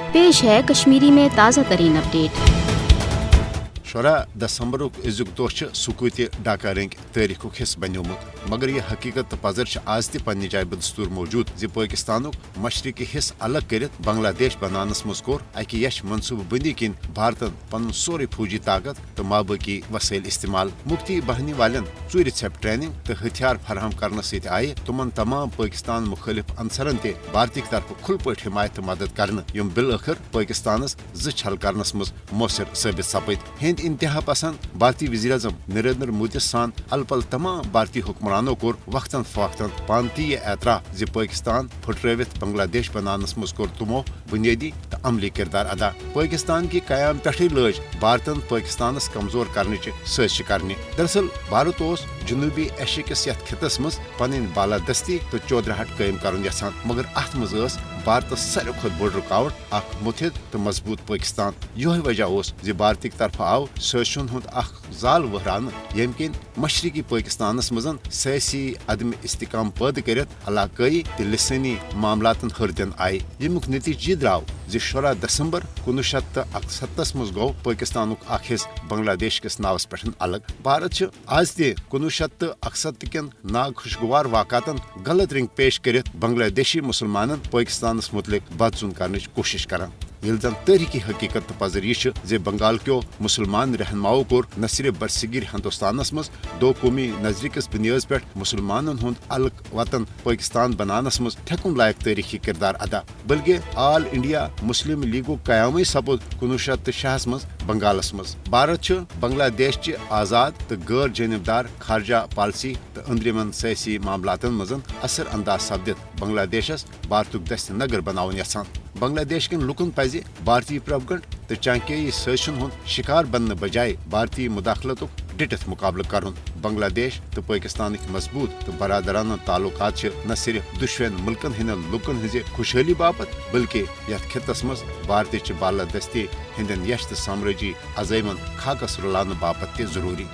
पेश है कश्मीरी में ताज़ा तरीन अपडेट। 16 दिसंबर अजुक दह सुकूत डाका रंग तारीख हिस्स बनोमुत, मगर यह हकीकत तो पजर आज तन्ने जाय बदस्तूर मौजूद जि पाकिस्तान मशरकी हिस्स अलग कर बांग्लादेश बनानस मज कोर अकि यश मनसूबबंदी किन भारतन पन सोरे फौजी ताकत तो माबकी वसैल इस्तेमाल मुफ्ती बहनी वालन चूर छप ट्रेनिंग तो हथियार फराहम करने सत आये तुमन तमाम पाकिस्तान मुखालिफ अंसरन ते भारत की तरफ खुल पट हिमायत मदद करने यम बिल आखिर पाकिस्तान छल करनस मज मौसर साबित सपद। हिंद इंतहा पसंद भारतीय वज़ीर आज़म नरेंद्र मोदी सान अलपल तमाम भारतीय हुक्मरानों कोर वक्तन फवक्तन पानती एतराफ जि पाकिस्तान फुट्रवित बांग्लादेश बनानस मज कोर तमो बुनियादी तो अमली किरदार अदा। पाकिस्तान की कयाम पे लज भारतन पाकिस्तान कमजोर करने साजिश करने। दरअसल भारत जनूबी एशिया किस खितस मज पन बालादस्ती तो चौधराहट कायम कर यसान, मगर अत मज भारत सारे खुद बड़ रुकावट अख मुथिद तो मजबूत पाकिस्तान। यह वजह भारत की तरफ आव साजिशन हुंद जाल वहरान यम किन मशरकी पाकिस्तान मज सियासी अदम इस्तिकाम पैद कर इलाकई तो लिसानी मामलातन हरदन आये, यमुक नतीज द्राव जि 16 दिसंबर 1961 मज गो पाकिस्तान हिस्स बांग्लादेश किस नावस पे अलग। भारत आज ते 1961 कन नाखुशगवार वाकतन गलत रंग पेश कर बांग्लादेशी मुसलमान पाकिस्तान मुतलिक बदजुन करने कोशिश करान, यिल जन तारीखी हकीकत पजर यह बंगाल क्यों मुसलमान रहनुमाओं कोर न सिर्फ बरसगीर हिंदुस्तान मज दो कौमी नजर किस बुनियाद पे मुसलमान हुंद अलग वतन पाकिस्तान बनानस मज ठेकुन लायक तारीखी किरदार अदा, बल्कि आल इंडिया मुस्लिम लीगो कयाम सपद 1906 मज बंगालस मज। भारत बांग्लादेश च आजाद तो गैर जानबदार खारजा पॉलिसी तो अंदरमन सियासी मामलातन मज असर अंदाज सपदित बांग्लादेशस भारत दस्त नगर बनावन यसान। बांग्लादेश कन लुकन पज भारतीय प्रोपगंड तो चांकेई साजिशन हुंद शिकार बनने बजाय भारतीय मुदाखलत डिटित मुकाबल कर। बांग्लादेश तो पाकिस्तान मजबूत तो बरादराना ताल्लुकात न सिर्फ दुश्मन मुल्कन हंद लुकन हज खुशहाली बापत बल्कि यथ खितस मज भारत बालादस्ती हंदन यश तो साम्राजी अज़ैमन खाकस रुलाने बापत जरूरी।